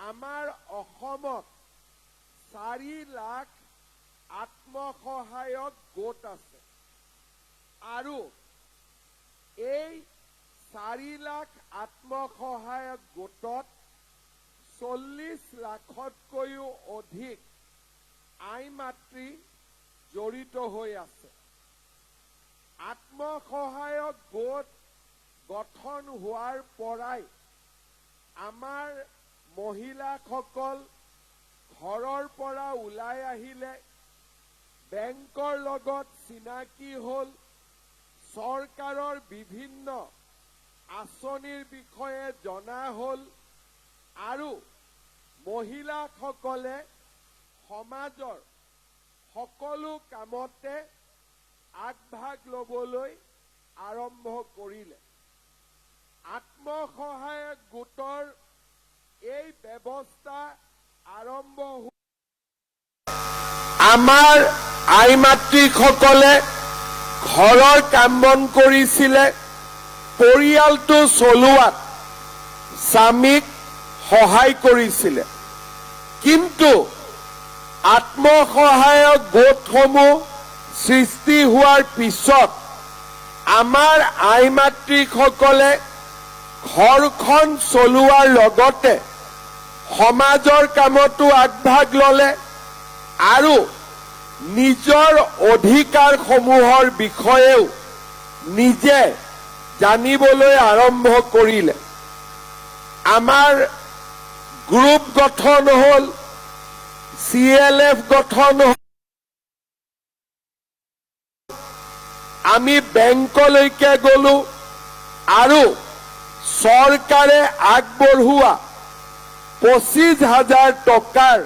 আমাৰ অসমত 4 লাখ আত্মসহায়ক গোট আছে আৰু এই 4 লাখ আত্মসহায়ক গোটত 40 লাখতকৈও অধিক আই মাতৃ জড়িত হৈ আছে। আত্মসহায়ক গোট গঠন হোৱাৰ পৰাই আমাৰ মহিলাসকল ঘৰৰ পৰা ওলাই আহিলে, বেংকৰ লগত চিনাকি হ'ল, চৰকাৰৰ বিভিন্ন আঁচনিৰ বিষয়ে জনা হ'ল আৰু মহিলাসকলে সমাজৰ সকলো কামতে আগভাগ ল'বলৈ আৰম্ভ কৰিলে। আত্মসহায়ক গোটৰ এই ব্যৱস্থা আৰম্ভ আমাৰ আই মাতৃসকলে ঘৰৰ কাম বন কৰিছিলে, পৰিয়ালটো চলোৱাত স্বামীক সহায় কৰিছিলে। কিন্তু আত্মসহায়ক গোটসমূহ সৃষ্টি হোৱাৰ পিছত আমাৰ আই মাতৃসকলে ঘৰখন চলোৱাৰ লগতে সমাজৰ কামতো আগভাগ ল'লে আৰু নিজৰ অধিকাৰসমূহৰ বিষয়েও নিজে জানিবলৈ আৰম্ভ কৰিলে। আমাৰ গ্ৰুপ গঠন হ'ল, CLF গঠন হ'ল, আমি বেংকলৈকে গলো আৰু চৰকাৰে আগবঢ়োৱা 25,000 টকাৰ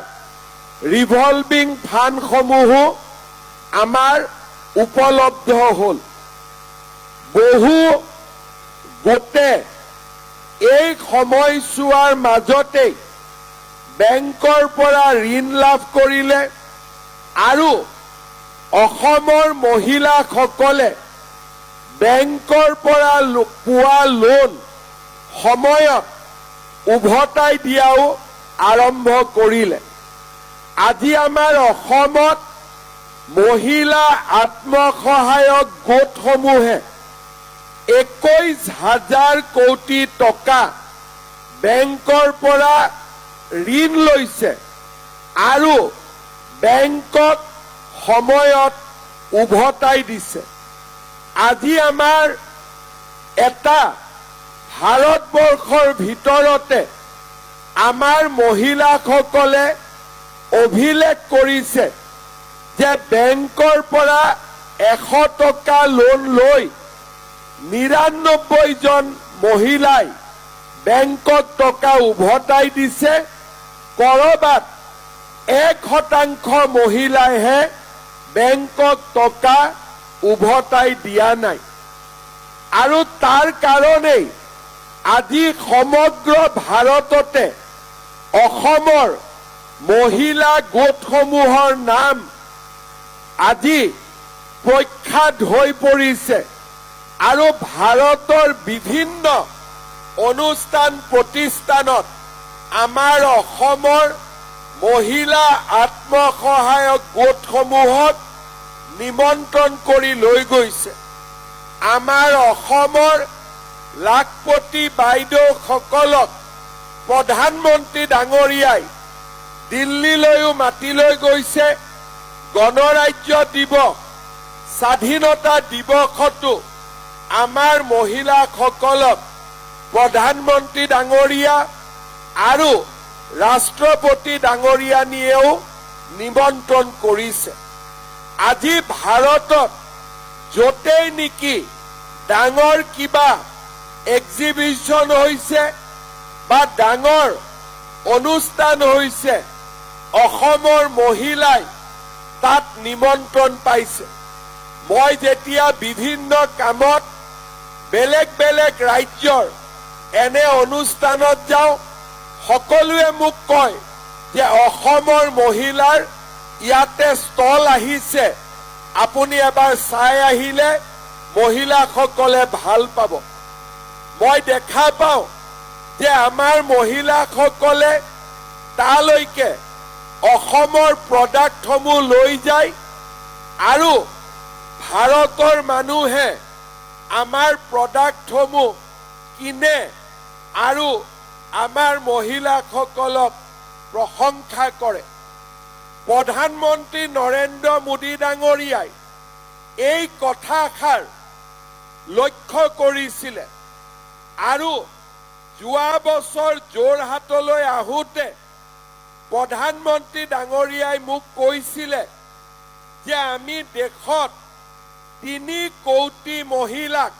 ৰিভলভিং ফাণ্ডসমূহো আমাৰ উপলব্ধ হ'ল। বহু গোটে এই সময়ছোৱাৰ মাজতেই বেংকৰ পৰা ঋণ লাভ কৰিলে আৰু অসমৰ মহিলাসকলে বেংকৰ পৰা পোৱা লোন সময়ত উভতাই দিয়াও আৰম্ভ কৰিলে। আজি আমাৰ অসমত মহিলা আত্মসহায়ক গোটসমূহে 21,000 কোটি টকা বেংকৰ পৰা ঋণ লৈছে আৰু বেংকক সময়ত উভতাই দিছে। আজি আমাৰ এটা ভাৰতবৰ্ষৰ ভিতৰতে আমাৰ মহিলাসকলে অভিলেখ কৰিছে যে বেংকৰ পৰা 100 টকা লোন লৈ 99 জন মহিলাই বেংকক টকা উভতাই দিছে। কৰবাত 1% মহিলাইহে বেংকক টকা উভতাই দিয়া নাই। আৰু তাৰ কাৰণেই আজি সমগ্ৰ ভাৰততে অসমৰ মহিলা গোটসমূহৰ নাম আজি প্ৰখ্যাত হৈ পৰিছে আৰু ভাৰতৰ বিভিন্ন অনুষ্ঠান প্ৰতিষ্ঠানত আমাৰ অসমৰ মহিলা আত্মসহায়ক গোটসমূহক নিমন্ত্ৰণ কৰি লৈ গৈছে। আমাৰ অসমৰ লাখপতি বাইদেউসকলক প্ৰধানমন্ত্ৰী ডাঙৰীয়াই দিল্লীলৈও মাতি লৈ গৈছে। গণৰাজ্য দিৱস, স্বাধীনতা দিৱসতো আমাৰ মহিলাসকলক প্ৰধানমন্ত্ৰী ডাঙৰীয়া আৰু ৰাষ্ট্ৰপতি ডাঙৰীয়ানীয়েও নিমন্ত্ৰণ কৰিছে। আজি ভাৰতত য'তেই নেকি ডাঙৰ কিবা এক্সিবিশ্যন হৈছে বা ডাঙৰ অনুষ্ঠান হৈছে, অসমৰ মহিলাই তাত নিমন্ত্ৰণ পাইছে। মই যেতিয়া বিভিন্ন কামত বেলেগ বেলেগ ৰাজ্যৰ এনে অনুষ্ঠানত যাওঁ, সকলোৱে মোক কয় যে অসমৰ মহিলাৰ ইয়াতে ষ্টল আহিছে, আপুনি এবাৰ চাই আহিলে মহিলাসকলে ভাল পাব। মই দেখা পাওঁ যে আমাৰ মহিলাসকলে তালৈকে অসমৰ প্ৰডাক্টসমূহ লৈ যায় আৰু ভাৰতৰ মানুহে আমাৰ প্ৰডাক্টসমূহ কিনে আৰু আমাৰ মহিলাসকলক প্ৰশংসা কৰে। প্ৰধানমন্ত্ৰী নৰেন্দ্ৰ মোদী ডাঙৰীয়াই এই কথাষাৰ লক্ষ্য কৰিছিলে আৰু যোৱা বছৰ যোৰহাটলৈ আহোঁতে প্ৰধানমন্ত্ৰী ডাঙৰীয়াই মোক কৈছিলে যে আমি দেশত 3 কোটি মহিলাক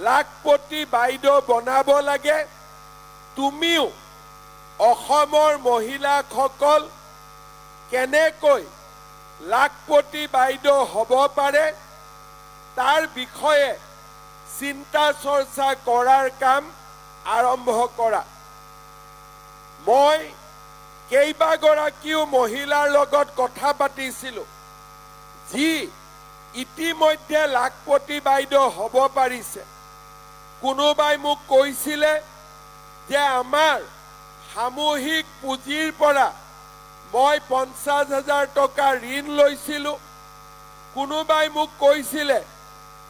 লাখপতি বাইদেউ বনাব লাগে। তুমিও অসমৰ মহিলাসকল কেনেকৈ লাখপতি বাইদেউ হ'ব পাৰে তাৰ বিষয়ে চিন্তা চৰ্চা কৰাৰ কাম আৰম্ভ কৰা। মই কেইবাগৰাকীও মহিলাৰ লগত কথা পাতিছিলোঁ যি ইতিমধ্যে লাখপতি বাইদেউ হ'ব পাৰিছে। কোনোবাই মোক কৈছিলে যে আমাৰ সামূহিক পুঁজিৰ পৰা মই 50,000 টকা ঋণ লৈছিলোঁ। কোনোবাই মোক কৈছিলে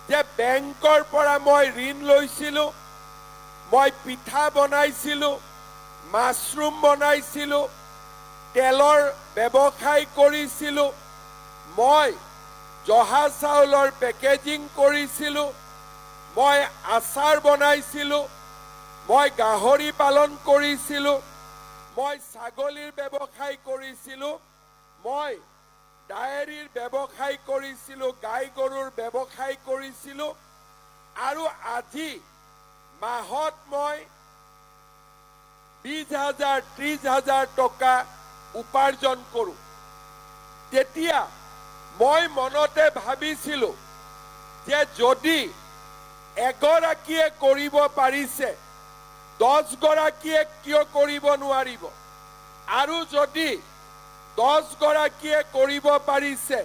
যে বেংকৰ পৰা মই ঋণ লৈছিলোঁ। মই পিঠা বনাইছিলোঁ, মাছৰুম বনাইছিলোঁ, তেলৰ ব্যৱসায় কৰিছিলোঁ, মই জহা চাউলৰ পেকেজিং কৰিছিলোঁ, মই আচাৰ বনাইছিলোঁ, মই গাহৰি পালন কৰিছিলোঁ, মই ছাগলীৰ ব্যৱসায় কৰিছিলোঁ, মই ডায়েৰীৰ ব্যৱসায় কৰিছিলোঁ, গাই গৰুৰ ব্যৱসায় কৰিছিলোঁ আৰু আজি মাহত মই 20,000 30,000 টকা উপাৰ্জন কৰোঁ। তেতিয়া মই মনতে ভাবিছিলোঁ যে যদি এগৰাকীয়ে কৰিব পাৰিছে 10 গৰাকীয়ে কিয় কৰিব নোৱাৰিব, আৰু যদি 10 গৰাকীয়ে কৰিব পাৰিছে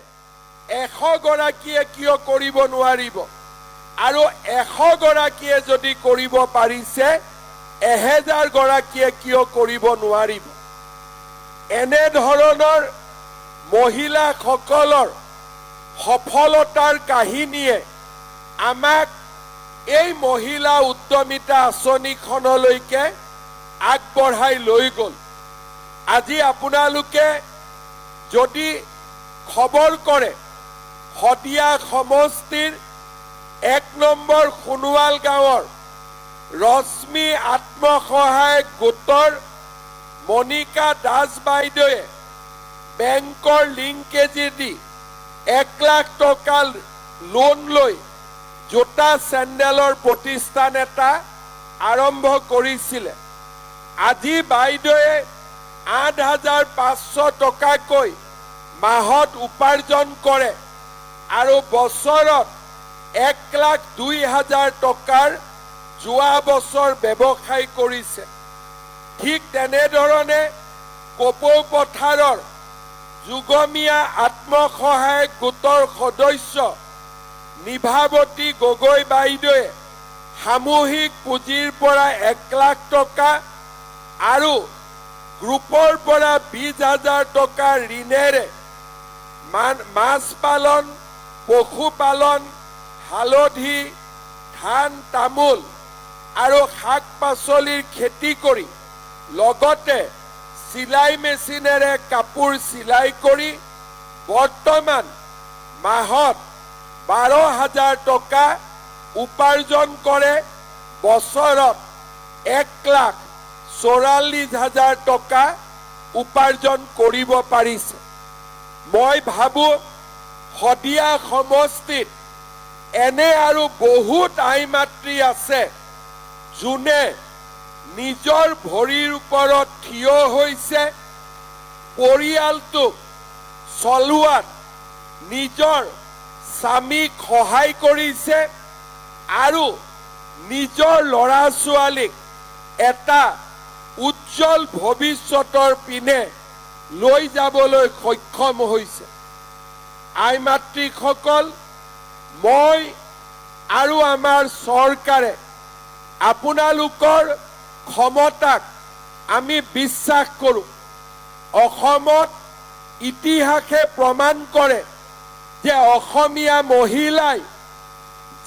100 গৰাকীয়ে কিয় কৰিব নোৱাৰিব, আৰু 100 গৰাকীয়ে যদি কৰিব পাৰিছে 1000 গৰাকীয়ে কিয় কৰিব নোৱাৰিব। এনেধৰণৰ মহিলাসকলৰ সফলতাৰ কাহিনীয়ে আমাক এই মহিলা উদ্যমিতা আঁচনিখনলৈকে আগবঢ়াই লৈ গ'ল। আজি আপোনালোকে যদি খবৰ কৰে শদিয়া সমষ্টিৰ 1 নম্বৰ সোণোৱাল গাঁৱৰ ৰশ্মি আত্মসহায়ক গোটৰ মনিকা দাস বাইদেৱে বেংকৰ লিংকেজি দি 1 লাখ টকা লোন লৈ জোতা চেণ্ডেলৰ প্ৰতিষ্ঠান এটা আৰম্ভ কৰিছিলে। আজি বাইদেৱে 8,500 টকাকৈ মাহত উপাৰ্জন কৰে আৰু বছৰত 1,02,000 টকাৰ যোৱা বছৰ ব্যৱসায় কৰিছে। ঠিক তেনেধৰণে কপৌ পথাৰৰ যুগমীয়া আত্মসহায়ক গোটৰ সদস্য নিভাৱতী গগৈ বাইদেৱে সামূহিক পুঁজিৰ পৰা 1 লাখ টকা আৰু গ্ৰুপৰ পৰা 20,000 টকা ঋণেৰে মাছ পালন, পশুপালন, হালধি, ধান, তামোল আৰু শাক পাচলিৰ খেতি কৰি লগতে চিলাই মেচিনেৰে কাপোৰ চিলাই কৰি বৰ্তমান মাহত 12,000 টকা উপাৰ্জন কৰে। বছৰত 1,44,000 টকা উপাৰ্জন কৰিব পাৰিছে। মই ভাবোঁ শদিয়া সমষ্টিত এনে আৰু বহুত আই মাতৃ আছে যোনে নিজৰ ভৰিৰ ওপৰত থিয় হৈছে, পৰিয়ালটোক চলোৱাত নিজৰ স্বামীক সহায় কৰিছে আৰু নিজৰ ল'ৰা ছোৱালীক এটা উজ্জ্বল ভৱিষ্যতৰ পিনে লৈ যাবলৈ সক্ষম হৈছে। আই মাতৃসকল, মই আৰু আমাৰ চৰকাৰে আপোনালোকৰ ক্ষমতাক আমি বিশ্বাস কৰোঁ। অসমত ইতিহাসে প্ৰমাণ কৰে যে অসমীয়া মহিলাই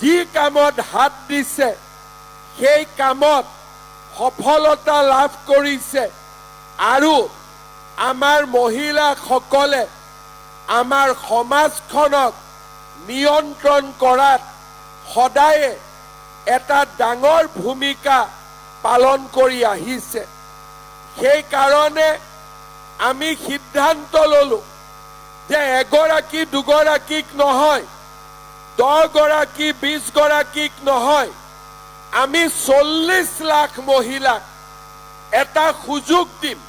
যি কামত হাত দিছে সেই কামত সফলতা লাভ কৰিছে আৰু আমাৰ মহিলাসকলে আমাৰ সমাজখনক নিয়ন্ত্ৰণ কৰাত সদায়ে এটা ডাঙৰ ভূমিকা পালন কৰি আহিছে। সেই কাৰণে আমি সিদ্ধান্ত ললো যে এগৰাকী দুগৰাকীক নহয়, 10 গৰাকী 20 গৰাকীক নহয়, আমি 40 লাখ মহিলাক এটা সুযোগ দিম,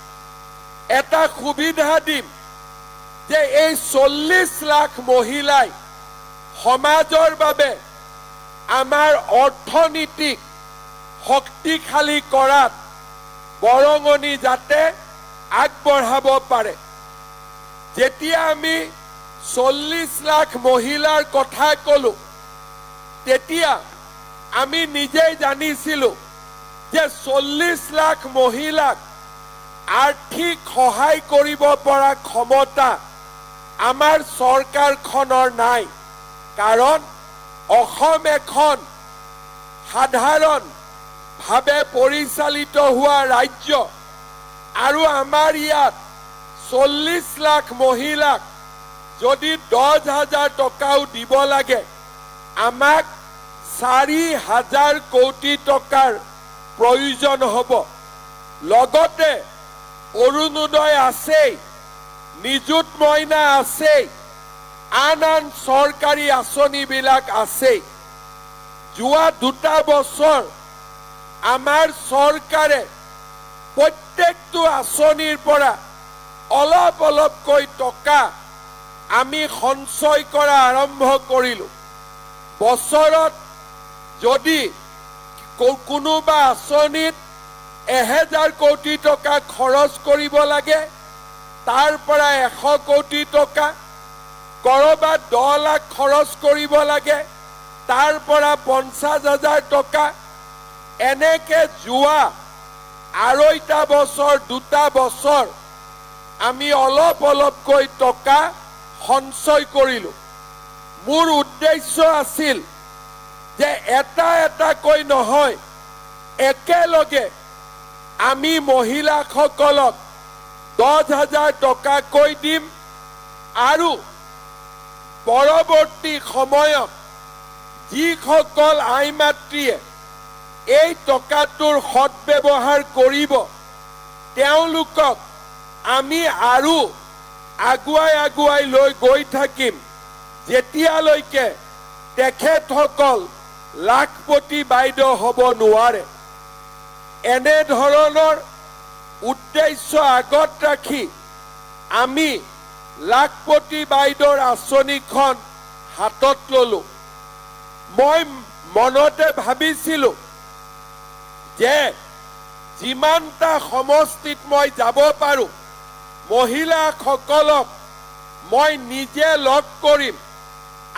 এটা সুবিধা দিম যে এই 40 লাখ মহিলাই সমাজৰ বাবে আমাৰ অৰ্থনীতিক শক্তিশালী কৰাত বৰঙণি যাতে আগবঢ়াব পাৰে। যেতিয়া আমি 40 লাখ মহিলাৰ কথা কলো তেতিয়া আমি নিজেই জানিছিলোঁ যে 40 লাখ মহিলাক আৰ্থিক সহায় কৰিব পৰা ক্ষমতা আমাৰ চৰকাৰখনৰ নাই। কাৰণ অসম এখন সাধাৰণভাৱে পৰিচালিত হোৱা ৰাজ্য আৰু আমাৰ ইয়াত 40 লাখ মহিলাক যদি 10,000 টকাও দিব লাগে আমাক 4,000 কোটি টকাৰ প্ৰয়োজন হ'ব। লগতে অৰুণোদয় আছেই, নিযুত মইনা আছেই, আন চৰকাৰী আঁচনিবিলাক আছেই। যোৱা 2 বছৰ আমাৰ চৰকাৰে প্ৰত্যেকটো আঁচনিৰ পৰা অলপ অলপকৈ টকা আমি সঞ্চয় কৰা আৰম্ভ কৰিলোঁ। বছৰত যদি কোনোবা আঁচনিত 1,000 কোটি টকা খৰচ কৰিব লাগে তাৰ পৰা 100 কোটি টকা, কৰবাত 10 লাখ খৰচ কৰিব লাগে তাৰ পৰা 50,000 টকা, এনেকে যোৱা 2.5 বছৰ 2 বছৰ আমি অলপ অলপকৈ টকা সঞ্চয় কৰিলোঁ। মোৰ উদ্দেশ্য আছিল যে এটা এটাকৈ নহয়, একেলগে আমি মহিলাসকলক 10,000 টকাকৈ দিম আৰু পৰৱৰ্তী সময়ত যিসকল আই মাতৃয়ে এই টকাটোৰ সৎব্যৱহাৰ কৰিব তেওঁলোকক আমি আৰু আগুৱাই লৈ গৈ থাকিম যেতিয়ালৈকে তেখেতসকল লাখপতি বাইদেউ হ'ব নোৱাৰে। এনে ধৰণৰ উদ্দেশ্য আগত ৰাখি আমি লাখপতি বাইদেউৰ আঁচনিখন হাতত ললোঁ। মই মনতে ভাবিছিলোঁ যে যিমানটা সমষ্টিত মই যাব পাৰোঁ মহিলাসকলক মই নিজে লগ কৰিম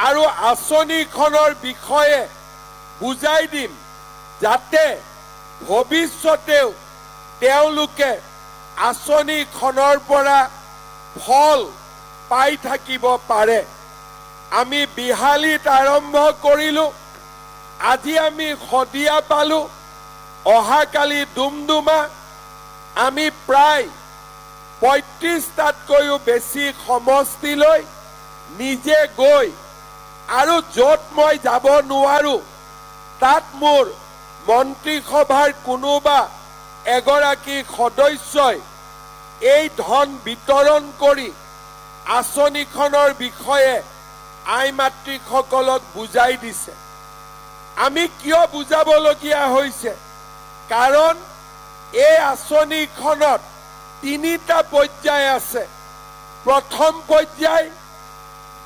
আৰু আঁচনিখনৰ বিষয়ে বুজাই দিম যাতে ভৱিষ্যতেও তেওঁলোকে আঁচনিখনৰ পৰা ফল পাই থাকিব পাৰে। আমি বিহালীত আৰম্ভ কৰিলোঁ, আজি আমি শদিয়া পালোঁ, অহাকালি ডুমডুমা, আমি প্ৰায় 35টাতকৈও বেছি সমষ্টিলৈ নিজে গৈ আৰু য'ত মই যাব নোৱাৰোঁ তাত মোৰ মন্ত্ৰীসভাৰ কোনোবা এগৰাকী সদস্যই এই ধন বিতৰণ কৰি আঁচনিখনৰ বিষয়ে আই মাতৃসকলক বুজাই দিছে। আমি কিয় বুজাবলগীয়া হৈছে? কাৰণ এই আঁচনিখনত 3টা পৰ্যায় আছে। প্ৰথম পৰ্যায়,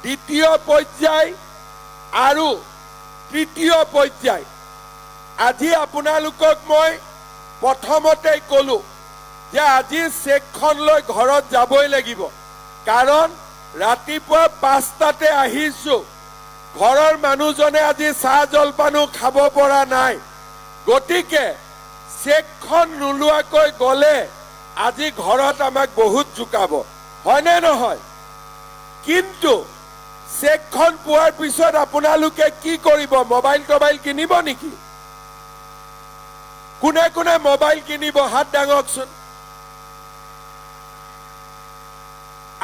দ্বিতীয় পৰ্যায় আৰু তৃতীয় পৰ্যায়। আজি আপোনালোকক মই প্ৰথমতে ক'লোঁ যে আজি চেকখন লৈ ঘৰত যাবই লাগিব, কাৰণ ৰাতিপুৱা 5টাতে আহিছোঁ, ঘৰৰ মানুহজনে আজি চাহ জলপানো খাব পৰা নাই। গতিকে চেকখন নোলোৱাকৈ গ'লে আজি ঘৰত আমাক বহুত জোকাব, হয়নে নহয়? কিন্তু চেকখন পোৱাৰ পিছত আপোনালোকে কি কৰিব? মোবাইল টবাইল কিনিব নেকি? কোনে কোনে মোবাইল কিনিব হাত দাঙকচোন।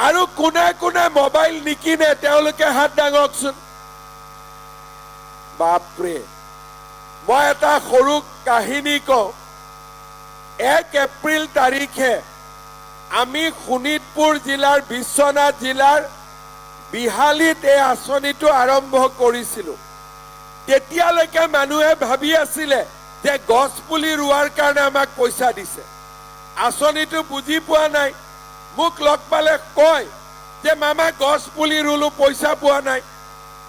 আৰু কোনে কোনে মোবাইল নিকিনে তেওঁলোকে হাত দাঙকচোন। বাপৰে, মই এটা সৰু কাহিনী কওঁ। 1 এপ্ৰিল তাৰিখে আমি শোণিতপুৰ জিলাৰ বিশ্বনাথ জিলাৰ বিহালীত এই আঁচনিটো আৰম্ভ কৰিছিলোঁ। তেতিয়ালৈকে মানুহে ভাবি আছিলে যে গছ পুলি ৰোৱাৰ কাৰণে আমাক পইচা দিছে। আঁচনিটো বুজি পোৱা নাই। মোক লগ পালে কয় যে মামা গছ পুলি ৰুলো, পইচা পোৱা নাই।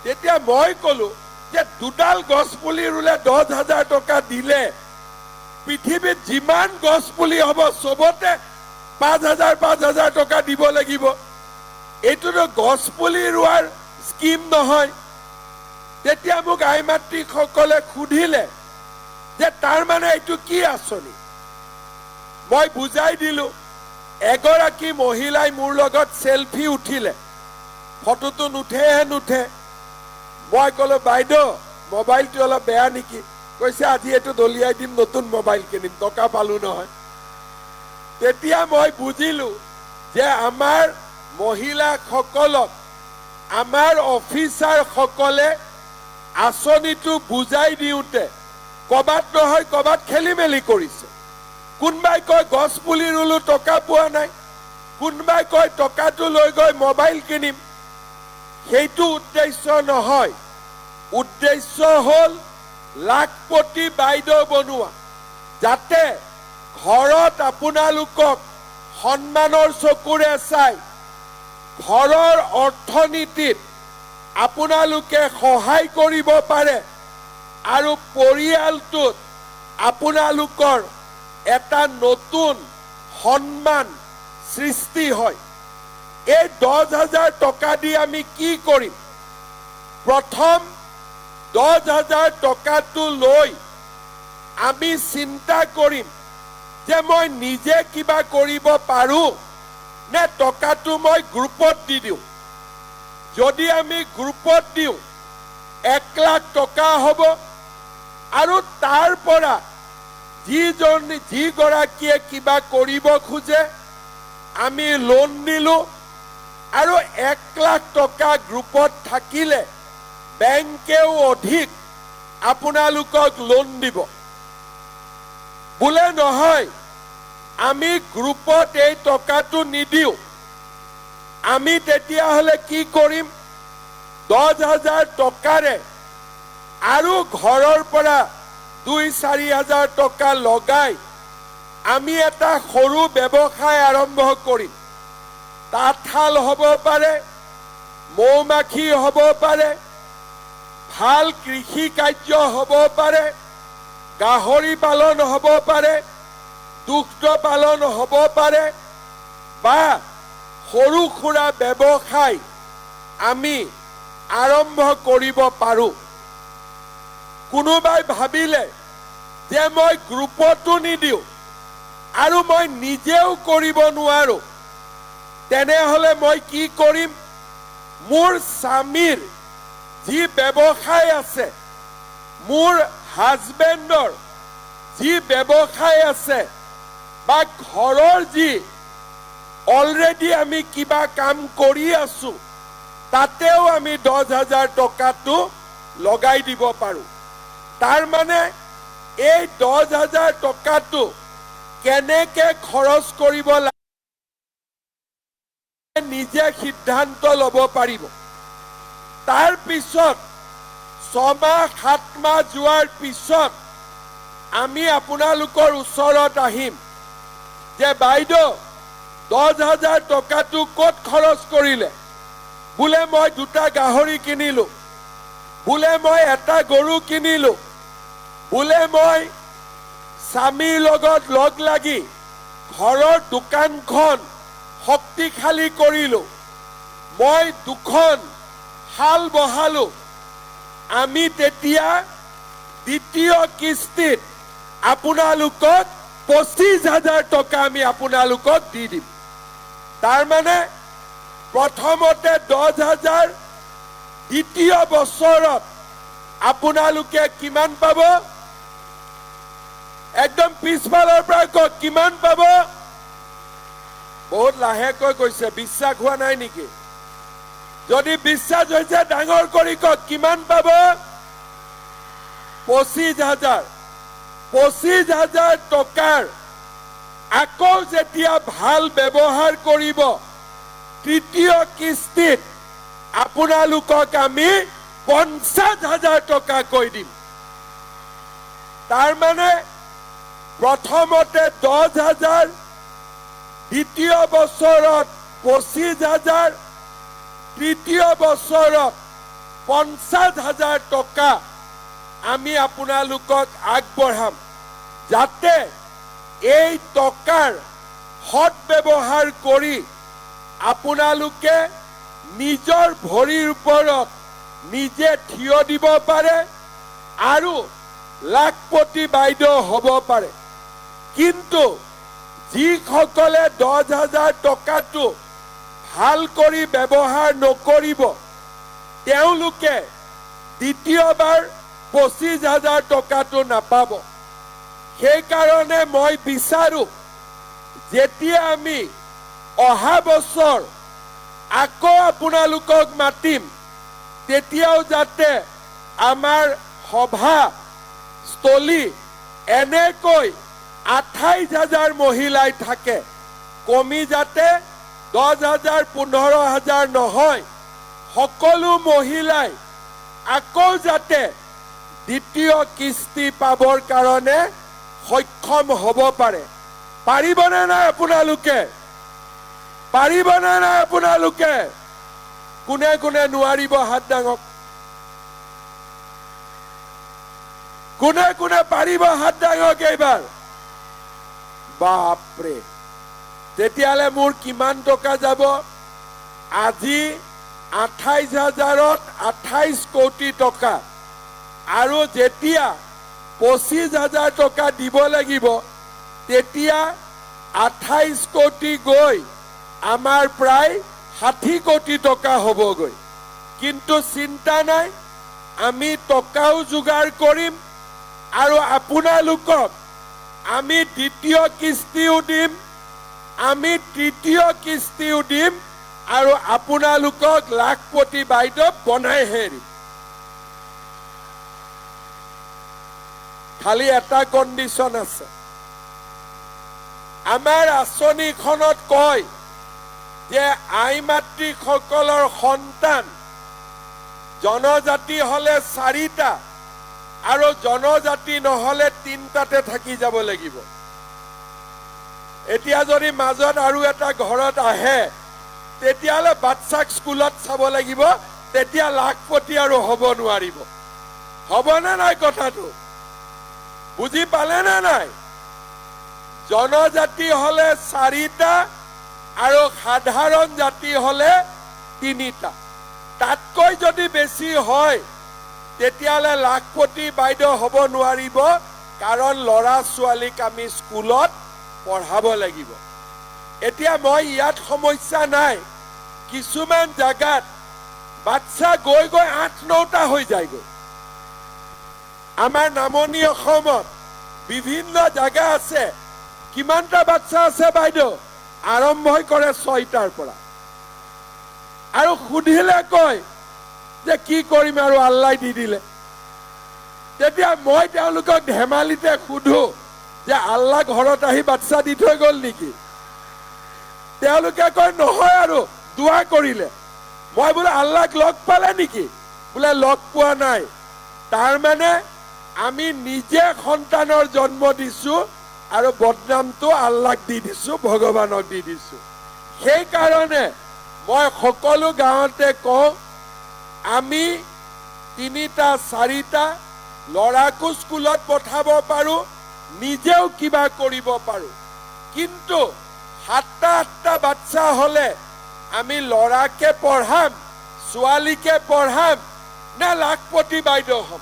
তেতিয়া মই ক'লো যে দুডাল গছ পুলি ৰুলে 10,000 টকা দিলে পৃথিৱীত যিমান গছ পুলি হ'ব চবতে 5,000 টকা দিব লাগিব। এইটোতো গছ পুলি ৰোৱাৰ স্কিম নহয়। তেতিয়া মোক আই মাতৃসকলে সুধিলে যে তাৰ মানে এইটো কি আঁচনি? মই বুজাই দিলো। এগৰাকী মহিলাই মোৰ লগত সেলফি উঠিলে, ফটোটো নুঠেহে নুঠে। মই ক'লো বাইদেউ মোবাইলটো অলপ বেয়া নেকি? কৈছে আজি এইটো দলিয়াই দিম, নতুন মোবাইল কিনিম, টকা পালো নহয়। তেতিয়া মই বুজিলো যে আমাৰ মহিলাসকলক আমাৰ অফিচাৰসকলে আঁচনিটো বুজাই দিওঁতে ক'বাত নহয় ক'বাত খেলি মেলি কৰিছে। কোনোবাই কয় গছ পুলি ৰুলো টকা পোৱা নাই, কোনোবাই কয় টকাটো লৈ গৈ মোবাইল কিনিম। সেইটো উদ্দেশ্য নহয়। উদ্দেশ্য হ'ল লাখপতি বাইদেউ বনোৱা, যাতে ঘৰত আপোনালোকক সন্মানৰ চকুৰে চাই ঘৰৰ অৰ্থনীতিত আপোনালোকে সহায় কৰিব পাৰে আৰু পৰিয়ালটোত আপোনালোকৰ এটা নতুন সন্মান সৃষ্টি হয়। এই 10,000 টকা দি আমি কি কৰিম? প্ৰথম 10,000 টকাটো লৈ আমি চিন্তা কৰিম যে মই নিজে কিবা কৰিব পাৰো নে টকাটো মই গ্ৰুপত দি দিওঁ। যদি আমি গ্ৰুপত দিওঁ 1 লাখ টকা হ'ব আৰু তাৰ পৰা যিগৰাকীয়ে কিবা কৰিব খোজে আমি লোন দিলো আৰু 1 লাখ টকা গ্ৰুপত থাকিলে বেংকেও অধিক আপোনালোকক লোন দিব। বোলে নহয় আমি গ্ৰুপত এই টকাটো নিদিও, আমি তেতিয়াহ'লে কি কৰিম? 10,000 টকাৰে আৰু ঘৰৰ পৰা 2-4 হাজাৰ টকা লগাই আমি এটা সৰু ব্যৱসায় আৰম্ভ কৰিম। তাঁতশাল হ'ব পাৰে, মৌমাখি হ'ব পাৰে, ভাল কৃষি কাৰ্য হ'ব পাৰে, গাহৰি পালন হ'ব পাৰে, দুগ্ধ পালন হ'ব পাৰে বা সৰু সুৰা ব্যৱসায় আমি আৰম্ভ কৰিব পাৰো। কোনোবাই ভাবিলে যে মই গ্ৰুপতো নিদিওঁ আৰু মই নিজেও কৰিব নোৱাৰো, তেনেহলে মই কি কৰিম? মোৰ স্বামীৰ যি ব্যৱসায় আছে, মোৰ হাজবেণ্ডৰ যি ব্যৱসায় আছে বা ঘৰৰ যি অলৰেডি আমি কিবা কাম কৰি আছো তাতেও আমি 10,000 টকাটো লগাই দিব পাৰো। তাৰ মানে এই 10,000 টকাটো কেনেকে খৰচ কৰিব লাগে নিজে সিদ্ধান্ত ল'ব পাৰিব। তাৰ পিছত 6 মাহ 7 মাহ যোৱাৰ পিছত আমি আপোনালোকৰ ওচৰত আহিম যে বাইদেউ 10,000 টকাটো ক'ত খৰচ কৰিলে? বোলে মই 2টা গাহৰি কিনিলো, বোলে মই এটা গৰু কিনিলো, বোলে মই স্বামীৰ লগত লগ লাগি ঘৰৰ দোকানখন শক্তিশালী কৰিলো, মই 2খন শাল বহালো। আমি তেতিয়া দ্বিতীয় কিস্তিত আপোনালোকক 25,000 টকা আমি আপোনালোকক দি দিম। তাৰ মানে প্ৰথমতে 10,000, দ্বিতীয় বছৰত আপোনালোকে কিমান পাব? একদম পিছফালৰ পৰা কওক কিমান পাব? বহুত লাহেকৈ কৈছে, বিশ্বাস হোৱা নাই নেকি? যদি বিশ্বাস হৈছে ডাঙৰ কৰি কওক কিমান পাব? 25,000। 25,000 টকাৰ আকৌ যেতিয়া ভাল ব্যৱহাৰ কৰিব, তৃতীয় কিস্তিত আপোনালোকক আমি 50,000 টকা কৈ দিম। তাৰ মানে প্ৰথমতে 10,000, দ্বিতীয় বছৰত 25,000, তৃতীয় বছৰত 50,000 টকা আমি আপোনালোকক আগবঢ়াম, যাতে এই টকাৰ সৎ ব্যৱহাৰ কৰি আপোনালোকে নিজৰ ভৰিৰ ওপৰত নিজে থিয় দিব পাৰে আৰু লাখপতি বাইদেউ হ'ব পাৰে। কিন্তু যিসকলে 10,000 টকাটো ভাল কৰি ব্যৱহাৰ নকৰিব, তেওঁলোকে দ্বিতীয়বাৰ 25,000 টকাটো নাপাব। সেইকাৰণে মই বিচাৰো যেতিয়া আমি অহা বছৰ আকৌ আপোনালোকক মাতিম, তেতিয়াও যাতে আমাৰ সভা স্থলী এনেকৈ 28,000 মহিলাই থাকে, কমি যাতে 10,000, 15,000 নহয়, সকলো মহিলাই আকৌ যাতে দ্বিতীয় কিস্তি পাবৰ কাৰণে সক্ষম হ'ব পাৰে। পাৰিবনে নাই আপোনালোকে? পাৰিবনে নাই আপোনালোকে? কোনে কোনে নোৱাৰিব হাত দাঙক? কোনে কোনে পাৰিব হাত দাঙক এইবাৰ? বাপৰে, তেতিয়াহ'লে মোৰ কিমান টকা যাব? আজি 28,000ত 28 কোটি টকা, আৰু যেতিয়া 25,000 টকা দিব লাগিব, তেতিয়া 28 কোটি গৈ আমাৰ প্ৰায় 60 কোটি টকা হ'বগৈ। কিন্তু চিন্তা নাই, আমি টকাও যোগাৰ কৰিম আৰু আপোনালোকক আমি দ্বিতীয় কিস্তিও দিম, আমি তৃতীয় কিস্তিও দিম, আৰু আপোনালোকক লাখপতি বাইদেউ বনাইহে এৰিম। খালি এটা কণ্ডিশ্যন আছে। আমাৰ আঁচনিখনত কয় যে আই মাতৃসকলৰ সন্তান জনজাতি হলে 4টা আৰু জনজাতি নহলে 3টাতে থাকি যাব লাগিব। এতিয়া যদি মাজত আৰু এটা ঘৰত আহে, তেতিয়াহ'লে বাচ্চাক স্কুলত চাব লাগিব, তেতিয়া লাখপতি আৰু হ'ব নোৱাৰিব। হ'বনে নাই কথাটো? বুজি পালে নে নাই? জনজাতি হলে 4টা আৰু সাধাৰণ জাতি হলে 3টা। তাতকৈ যদি বেছি হয়, তেতিয়াহ'লে লাখপতি বাইদেউ হ'ব নোৱাৰিব, কাৰণ ল'ৰা ছোৱালীক আমি স্কুলত পঢ়াব লাগিব। এতিয়া মই ইয়াত সমস্যা নাই, কিছুমান জাগাত বাচ্চা গৈ গৈ 8-9টা হৈ যায়গৈ। আমাৰ নামনি অসমত বিভিন্ন জাগা আছে, কিমানটা বাচ্চা আছে বাইদেউ? আৰম্ভ কৰে 6টাৰ পৰা, আৰু সুধিলে কয় যে কি কৰিম আৰু আল্লাই দি দিলে। তেতিয়া মই তেওঁলোকক ধেমালিতে সুধো যে আল্লাহ ঘৰত আহি বাচ্চা দি থৈ গ'ল নেকি? তেওঁলোকে কয় নহয়, আৰু দোৱা কৰিলে। মই বোলে আল্লাহক লগ পালে নেকি? বোলে লগ পোৱা নাই। তাৰ মানে আমি নিজে সন্তানৰ জন্ম দিছো আৰু বদনামটো আল্লাহক দি দিছো, ভগৱানক দি দিছো। সেইকাৰণে মই সকলো গাঁৱতে কওঁ, আমি 3টা 4টা ল'ৰাকো স্কুলত পঠাব পাৰো, নিজেও কিবা কৰিব পাৰো। কিন্তু 7টা 8টা বাচ্চা হলে আমি ল'ৰাকে পঢ়াম, ছোৱালীকে পঢ়াম নে লাখপতি বাইদেউ হ'ম?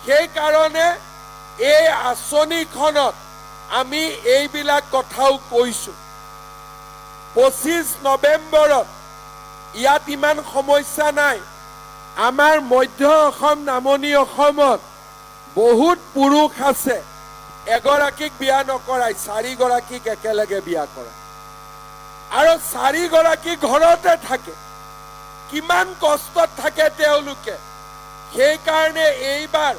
সেইকাৰণে এই আঁচনিখনত আমি এইবিলাক কথাও কৈছো 25 নৱেম্বৰত ইয়াত ইমান সমস্যা নাই আমাৰ মধ্য অসম নামনি অসমত বহুত পুৰুষ আছে এগৰাকীক বিয়া নকৰাই 4 গৰাকীক একেলগে বিয়া কৰে আৰু 4 গৰাকী ঘৰতে থাকে কিমান কষ্টত থাকে তেওঁলোকে সেই কাৰণে এইবাৰ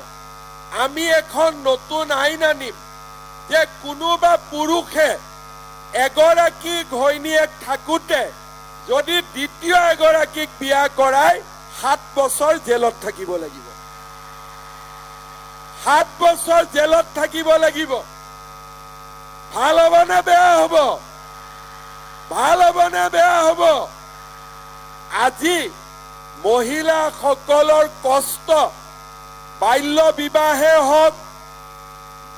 আমি এখন নতুন আইন আনিম যে কোনোবা পুৰুষে এগৰাকী ঘৈণীয়েক থাকোতে যদি দ্বিতীয় এগৰাকীক বিয়া কৰায় 7 বছৰ জেলত থাকিব লাগিব 7 বছৰ জেলত থাকিব লাগিব ভাল হ'বনে বেয়া হ'ব ভাল হ'বনে বেয়া হ'ব আজি মহিলাসকলৰ কষ্ট বাল্য বিবাহে হওক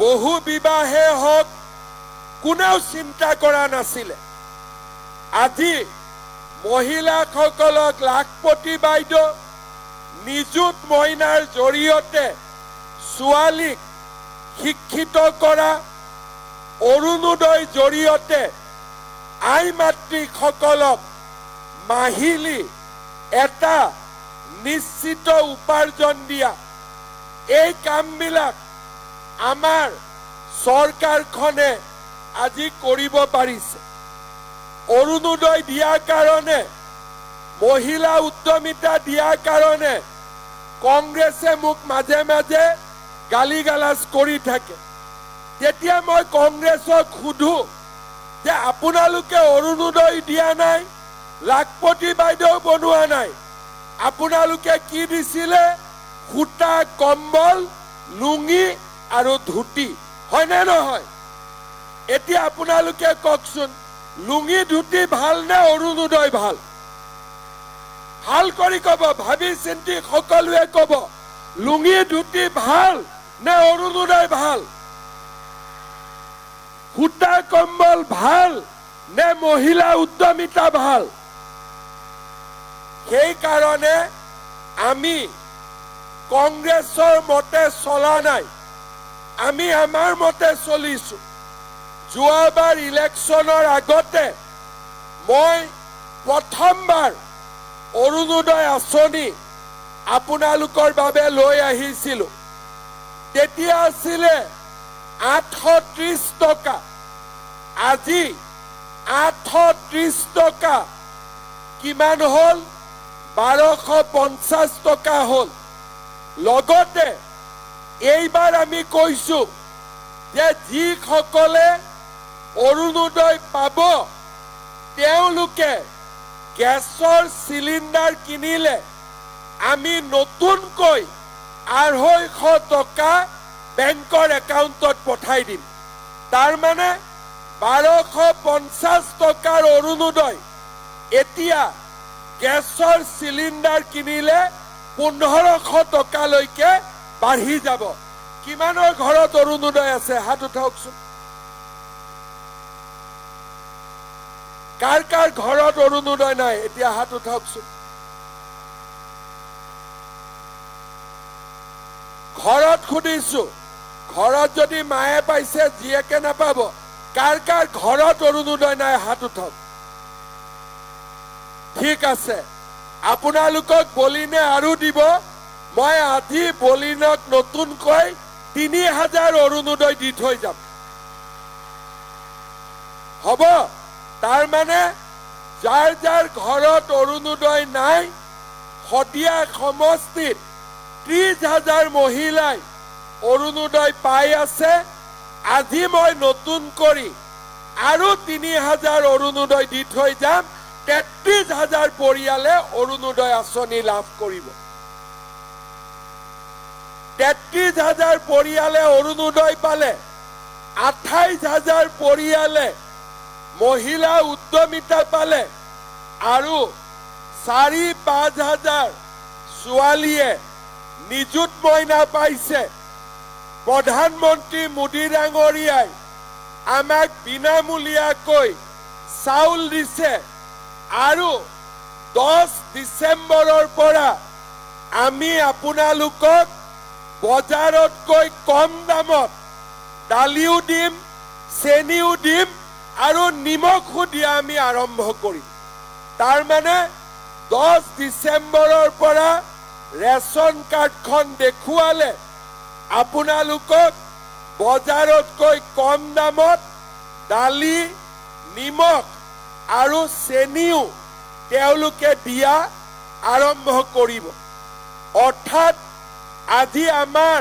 বহু বিবাহে হওক কোনেও চিন্তা কৰা নাছিলে আজি মহিলাসকলক লাখপতি বাইদেউ নিযুত মইনাৰ জৰিয়তে ছোৱালীক শিক্ষিত কৰা অৰুণোদয় জৰিয়তে আই মাতৃসকলক মাহিলী এটা নিশ্চিত উপাৰ্জন দিয়া এই কামবিলাক আমাৰ চৰকাৰখনে আজি কৰিব পাৰিছে অৰুণোদয় দিয়াৰ কাৰণে মহিলা উদ্যমিতা দিয়াৰ কাৰণে কংগ্ৰেছে মোক মাজে মাজে গালি গালাজ কৰি থাকে তেতিয়া মই কংগ্ৰেছক সুধো যে আপোনালোকে অৰুণোদয় দিয়া নাই লাখপতি বাইদেউ বনোৱা নাই আপোনালোকে কি দিছিলে সূতা কম্বল লুঙি আৰু ধুতি হয়নে নহয় এতিয়া আপোনালোকে কওকচোন লুঙি ধুতি ভাল নে অৰুণোদয় ভাল ভাল কৰি কব ভাবি চিন্তি সকলোৱে কব লুঙি ধুতি ভাল নে অৰুণোদয় ভাল সূতা কম্বল ভাল নে মহিলা উদ্যমিতা ভাল সেই কাৰণে আমি কংগ্ৰেছৰ মতে চলা নাই আমি আমাৰ মতে চলিছো যোৱাবাৰ ইলেকশ্যনৰ আগতে মই প্ৰথমবাৰ অৰুণোদয় আঁচনি আপোনালোকৰ বাবে লৈ আহিছিলো তেতিয়া আছিলে 830 টকা আজি 830 টকা কিমান হল 1250 টকা হল লগতে এইবাৰ আমি কৈছো যে যিসকলে অৰুণোদয় পাব তেওঁলোকে গেছৰ চিলিণ্ডাৰ কিনিলে আমি নতুনকৈ 250 টকা বেংকৰ একাউণ্টত পঠাই দিম তাৰ মানে 1250 টকাৰ অৰুণোদয় এতিয়া গেছৰ চিলিণ্ডাৰ কিনিলে 1500 টকালৈকে বাঢ়ি যাব কিমানৰ ঘৰত অৰুণোদয় আছে হাত উঠাওকচোন কাৰ কাৰ ঘৰত অৰুণোদয় নাই এতিয়া হাত উঠাওকচোন ঘৰত খুদিছো ঘৰত যদি মায়ে পাইছে জীয়েকে নাপাব কাৰ কাৰ ঘৰত অৰুণোদয় নাই হাত উঠাওক ঠিক আছে আপোনালোকক বলিনে আৰু দিব মই আজি বলিনক নতুনকৈ 3000 অৰুণোদয় দি থৈ যাম হ'ব তাৰ মানে যাৰ যাৰ ঘৰত অৰুণোদয় নাই হদিয়া সমষ্টিত 30,000 মহিলাই অৰুণোদয় পাই আছে আজি মই নতুন কৰি আৰু 3000 অৰুণোদয় দি থৈ যাম 33,000 পৰিয়ালে অৰুণোদয় আঁচনি লাভ কৰিব 33,000 পৰিয়ালে অৰুণোদয় পালে 28,000 পৰিয়ালে মহিলা উদ্যমিতা পালে আৰু 4-5,000 ছোৱালীয়ে নিযুত মইনা পাইছে প্ৰধানমন্ত্ৰী মোদী ডাঙৰীয়াই আমাক বিনামূলীয়াকৈ চাউল দিছে আৰু 10 ডিচেম্বৰৰ পৰা আমি আপোনালোকক বজাৰতকৈ কম দামত দালিও দিম চেনিও দিম আৰু নিমখো দিয়া আমি আৰম্ভ কৰিম। তাৰ মানে 10 ডিচেম্বৰৰ পৰা ৰেচন কাৰ্ডখন দেখুৱালে আপোনালোকক বজাৰতকৈ কম দামত দালি, নিমখ আৰু চেনিও তেওঁলোকে দিয়া আৰম্ভ কৰিব। অৰ্থাৎ আজি আমাৰ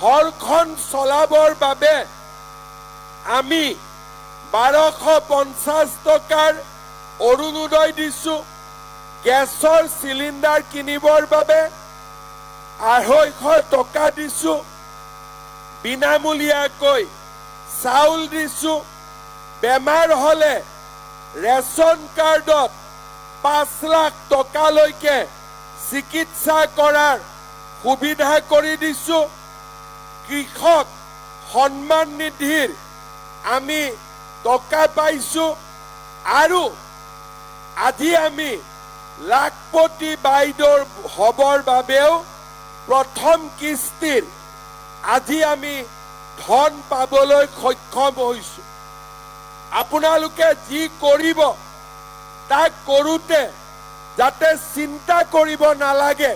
ঘৰখন চলাবৰ বাবে আমি 1250 টকাৰ অৰুণোদয় দিছোঁ। গেছৰ চিলিণ্ডাৰ কিনিবৰ বাবে 250 টকা দিছোঁ। বিনামূলীয়াকৈ চাউল দিছোঁ। বেমাৰ হ'লে ৰেচন কাৰ্ডত 5 লাখ টকালৈকে চিকিৎসা কৰাৰ সুবিধা কৰি দিছোঁ। কৃষক সন্মান নিধিৰ আমি টকা পাইছোঁ আৰু আজি আমি লাখপতি বাইদেউৰ হবৰ বাবেও প্ৰথম কিস্তিৰ আজি আমি ধন পাবলৈ সক্ষম হৈছোঁ। আপোনালোকে যি কৰিব তাক কৰোঁতে যাতে চিন্তা কৰিব নালাগে,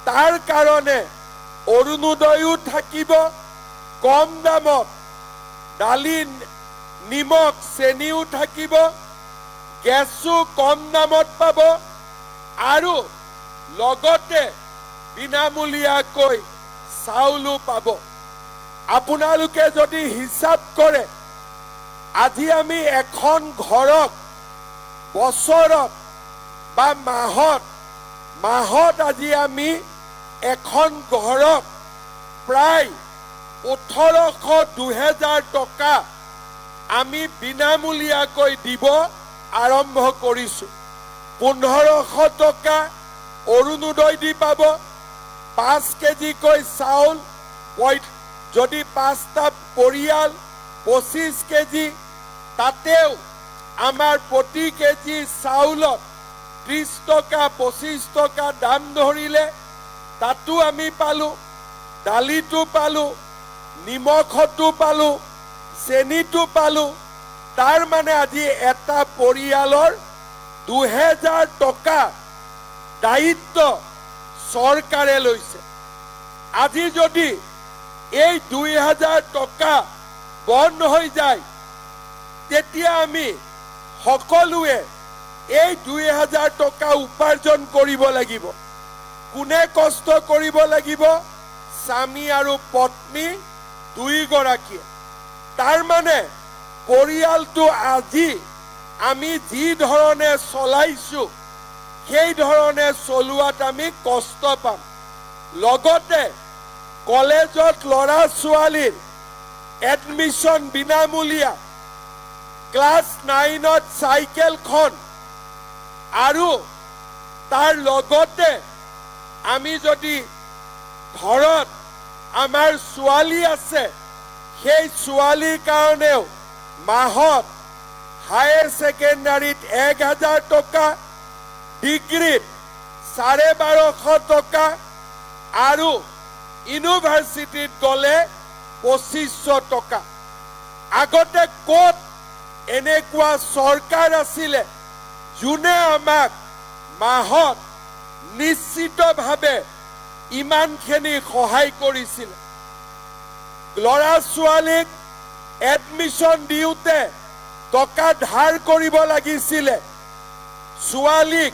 তাৰ কাৰণে অৰুণোদয়ো থাকিব, কম দামত দালি, নিমখ, চেনিও থাকিব, গেছো কম দামত পাব আৰু লগতে বিনামূলীয়াকৈ চাউলো পাব। আপোনালোকে যদি হিচাপ কৰে আজি আমি এখন ঘৰক বছৰত বা মাহত আজি আমি এখন ঘৰক প্ৰায় 1800-2000 টকা আমি বিনামূলীয়াকৈ দিব আৰম্ভ কৰিছোঁ। 1500 টকা অৰুণোদয় দি পাব। 5 কেজিকৈ চাউল, যদি 5টা পৰিয়াল 25 কেজি, তাতেও আমাৰ প্ৰতি কেজি চাউলত 30 টকা 25 টকা দাম ধৰিলে তাতো আমি পালোঁ। দালিটো পালোঁ, নিমখতো পালোঁ, চেনিটো পালোঁ। তাৰ মানে আজি এটা পৰিয়ালৰ 2000 টকা দায়িত্ব চৰকাৰে লৈছে। আজি যদি এই 2000 টকা বন্ধ হৈ যায় তেতিয়া আমি সকলোৱে এই 2000 টকা উপাৰ্জন কৰিব লাগিব। কোনে কষ্ট কৰিব লাগিব? স্বামী আৰু পত্নী দুয়োগৰাকীয়ে। তাৰ মানে পৰিয়ালটো আজি আমি যি ধৰণে চলাইছোঁ সেই ধৰণে চলোৱাত আমি কষ্ট পাম। লগতে কলেজত ল'ৰা ছোৱালীৰ এডমিশ্যন বিনামূলীয়া, ক্লাছ 9ত চাইকেলখন আৰু তাৰ লগতে আমি যদি ঘৰত আমাৰ ছোৱালী আছে সেই ছোৱালীৰ কাৰণেও মাহত হায়াৰ ছেকেণ্ডাৰীত 1000 টকা, ডিগ্ৰীত 1250 টকা আৰু ইউনিভাৰ্চিটিত গ'লে 2500 টকা। আগতে ক'ত এনেকুৱা চৰকাৰ আছিলে যোনে আমাক মাহত নিশ্চিতভাৱে ইমানখিনি সহায় কৰিছিল? ল'ৰা ছোৱালীক এডমিশ্যন দিওঁতে টকা ধাৰ কৰিব লাগিছিলে। ছোৱালীক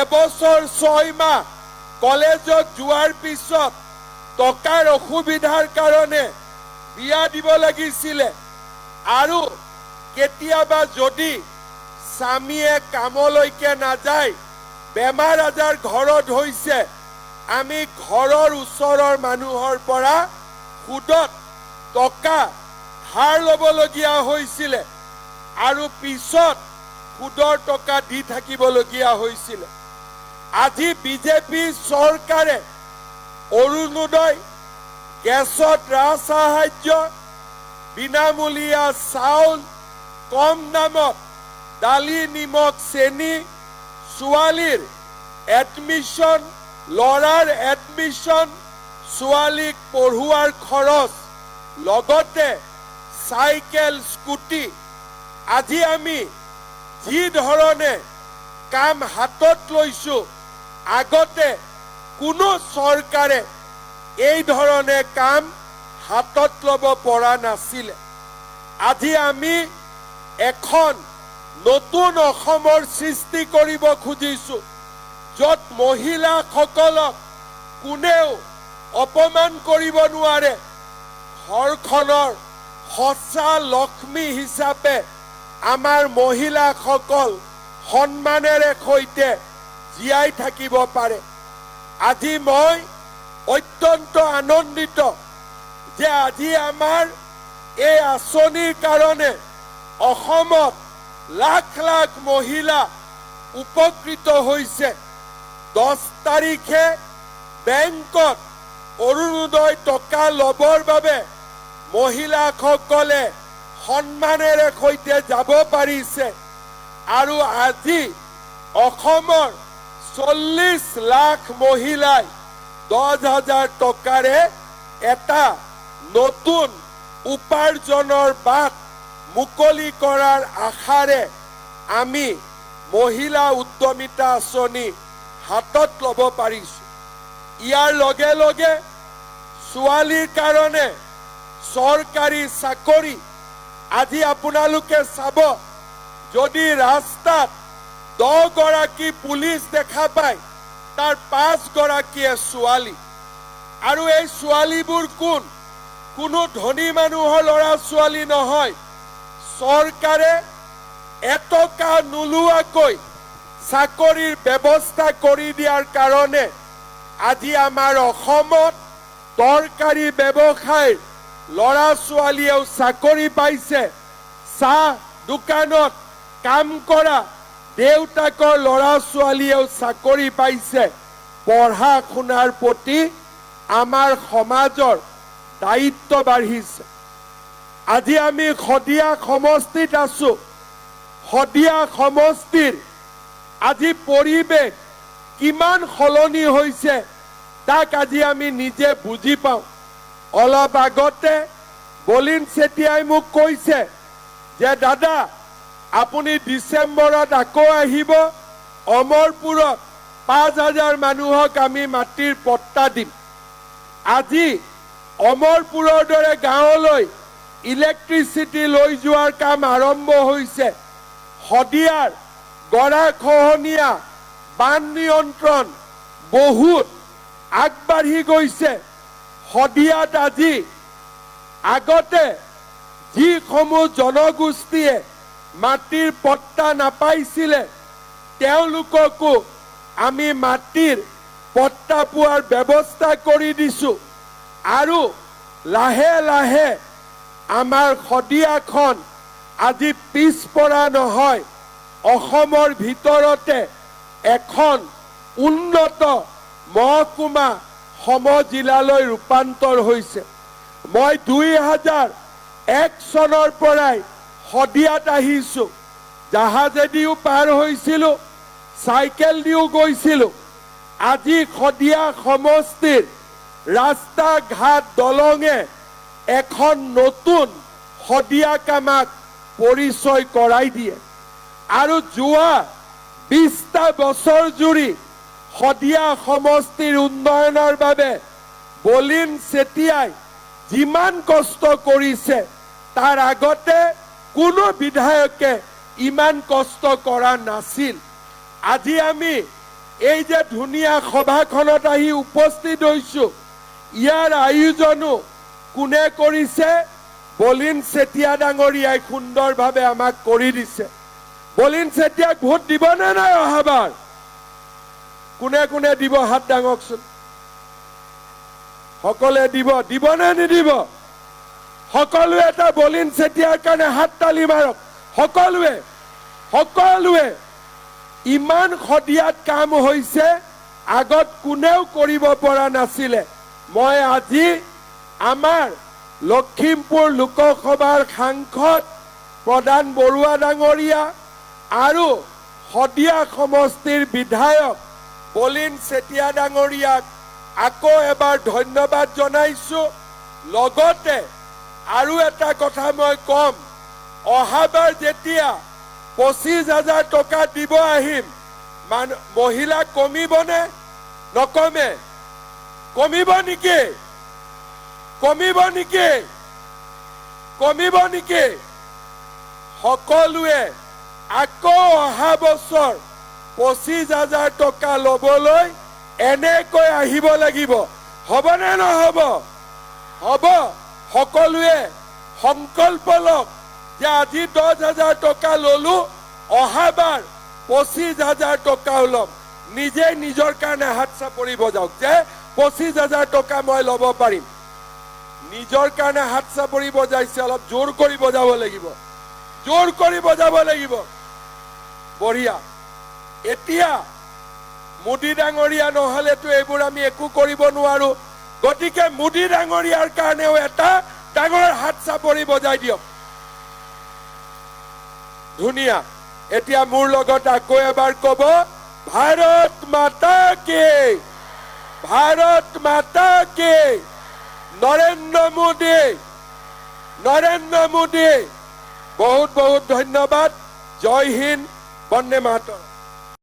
এবছৰ 6 মাহ কলেজত যোৱাৰ পিছত টকাৰ অসুবিধাৰ কাৰণে বিয়া দিব লাগিছিলে। আৰু কেতিয়াবা যদি স্বামীয়ে কামলৈকে নাযায়, বেমাৰ আজাৰ ঘৰত হৈছে, আমি ঘৰৰ ওচৰৰ মানুহৰ পৰা সুদত টকা ধাৰ ল'বলগীয়া হৈছিলে আৰু পিছত সুদৰ টকা দি থাকিবলগীয়া হৈছিলে। আজি বিজেপি চৰকাৰে অৰুণোদয়, গেছত ৰাজসাহায্য, বিনামূলীয়া চাউল, কম দামত দালি, নিমখ, চেনি, ছোৱালীৰ এডমিশ্যন, ল'ৰাৰ এডমিশ্যন, ছোৱালীক পঢ়ুৱাৰ খৰচ, লগতে চাইকেল স্কুটি আজি আমি যি ধৰণে কাম হাতত লৈছো আগতে কোনো চৰকাৰে এই ধৰণে কাম হাতত ল'ব পৰা নাছিলে আজি আমি এখন নতুন অসমৰ সৃষ্টি কৰিব খুজিছো য'ত মহিলাসকলক কোনেও অপমান কৰিব নোৱাৰে ঘৰখনৰ সঁচা লক্ষ্মী হিচাপে আমাৰ মহিলাসকল সন্মানেৰে সৈতে জীয়াই থাকিব পাৰে আজি মই অত্যন্ত আনন্দিত যে আজি আমাৰ এই আঁচনিৰ কাৰণে অসমত লাখ লাখ মহিলা উপকৃত হৈছে 10 তাৰিখে বেংকত অৰুণোদয় টকা ল'বৰ বাবে মহিলাসকলে সন্মানেৰে সৈতে যাব পাৰিছে আৰু আজি অসমৰ 40 লাখ মহিলাই 10,000 টকাৰে এটা নতুন উপাৰ্জনৰ বাট মুকলি কৰাৰ আশাৰে আমি মহিলা উদ্যমিতা আঁচনি হাতত ল'ব পাৰিছো ইয়াৰ লগে লগে ছোৱালীৰ কাৰণে চৰকাৰী চাকৰি আজি আপোনালোকে চাব যদি ৰাস্তাত 10 গৰাকী পুলিচ দেখা পায় তাৰ 5 গৰাকীয়ে ছোৱালী আৰু এই ছোৱালীবোৰ কোন কোনো ধনী মানুহৰ ল'ৰা ছোৱালী নহয় চৰকাৰে এটকা নোলোৱাকৈ চাকৰিৰ ব্যৱস্থা কৰি দিয়াৰ কাৰণে আজি আমাৰ অসমত দৰকাৰী ব্যৱসায়ৰ ল'ৰা ছোৱালীয়েও চাকৰি পাইছে চাহ দোকানত কাম কৰা দেউতাকৰ ল'ৰা ছোৱালীয়েও চাকৰি পাইছে পঢ়া শুনাৰ প্ৰতি আমাৰ সমাজৰ দায়িত্ব বাঢ়িছে আজি আমি শদিয়া সমষ্টিত আছো শদিয়া সমষ্টিৰ আজি পৰিৱেশ কিমান সলনি হৈছে তাক আজি আমি নিজে বুজি পাওঁ অলপ আগতে বলিন চেতিয়াই মোক কৈছে যে দাদা আপুনি ডিসেম্বৰত আকৌ আহিব অমৰপুৰত 5,000 মানুহক আমি মাটিৰ পট্টা দিম আজি অমৰপুৰৰ দৰে গাঁৱলৈ ইলেক্ট্ৰিচিটি লৈ যোৱাৰ কাম আৰম্ভ হৈছে শদিয়াৰ গৰাখহনীয়া বান নিয়ন্ত্ৰণ বহুত আগবাঢ়ি গৈছে শদিয়াত আজি আগতে যিসমূহ জনগোষ্ঠীয়ে মাটিৰ পট্টা নাপাইছিলে তেওঁলোককো আমি মাটিৰ পট্টা পোৱাৰ ব্যৱস্থা কৰি দিছো আৰু লাহে লাহে আমাৰ শদিয়াখন আজি পিছপৰা নহয় অসমৰ ভিতৰতে এখন উন্নত মহকুমা সমজিলালৈ ৰূপান্তৰ হৈছে মই 2001 চনৰ পৰাই শদিয়াত আহিছো জাহাজেদিও পাৰ হৈছিলো চাইকেল দিও গৈছিলো আজি শদিয়া সমষ্টিৰ ৰাস্তা ঘাট দলঙে এখন নতুন শদিয়াক আমাক পৰিচয় কৰাই দিয়ে আৰু যোৱা 20টা বছৰ জুৰি শদিয়া সমষ্টিৰ উন্নয়নৰ বাবে বলিন চেতিয়াই যিমান কষ্ট কৰিছে তাৰ আগতে কোনো বিধায়কে ইমান কষ্ট কৰা নাছিল আজি আমি এই যে ধুনীয়া সভাখনত আহি উপস্থিত হৈছো ইয়াৰ আয়োজনো কোনে কৰিছে বলিন চেতিয়া ডাঙৰীয়াই সুন্দৰভাৱে আমাক কৰি দিছে বলিন চেতিয়াক ভোট দিবনে নাই অহাবাৰ কোনে কোনে দিব হাত ডাঙকচোন সকলে দিবনে নিদিব সকলোৱে এটা বলিন চেতিয়াৰ কাৰণে হাত তালি মাৰক সকলোৱে ইমান শদিয়াত কাম হৈছে আগত কোনেও কৰিব পৰা নাছিলে মই আজি আমাৰ লখিমপুৰ লোকসভাৰ সাংসদ প্ৰধান বৰুৱা ডাঙৰীয়া আৰু শদিয়া সমষ্টিৰ বিধায়ক বলিন চেতিয়া ডাঙৰীয়াক আকৌ এবাৰ ধন্যবাদ জনাইছো লগতে আৰু এটা কথা মই কম, অহাবাৰ যেতিয়া 25,000 টকা দিব আহিম, মহিলা কমিবনে নকমে? কমিব নেকি? কমিব নেকি? কমিব নেকি? সকলোৱে আকৌ অহা বছৰ 25,000 টকা ল'বলৈ এনেকৈ আহিব লাগিব। হ'বনে নহ'ব? হ'ব। সকলোৱে সংকল্প লওক যে আজি 10,000 টকা ল'লো, অহাবাৰ 25,000 টকা ল'ম। নিজে নিজৰ কাৰণে হাত চাপৰি বজাওক যে 25,000 টকা মই ল'ব পাৰিম। নিজৰ কাৰণে হাত চাপৰি বজাইছে, অলপ জোৰ কৰি বজাব লাগিব, জোৰ কৰি বজাব লাগিব। বঢ়িয়া। এতিয়া মোদী ডাঙৰীয়া নহ'লেতো এইবোৰ আমি একো কৰিব নোৱাৰো। গতিকে মোদী ডাঙৰীয়াৰ কাৰণেও এটা ডাঙৰ হাত চাপৰি বজাই দিয়ক। ধুনীয়া। এতিয়া মোৰ লগত আকৌ এবাৰ ক'ব, ভাৰত মাতা কি, ভাৰত মাতা কি, নৰেন্দ্ৰ মোদী, নৰেন্দ্ৰ মোদী। বহুত বহুত ধন্যবাদ। জয় হিন্দ, বন্দে মাতৰম।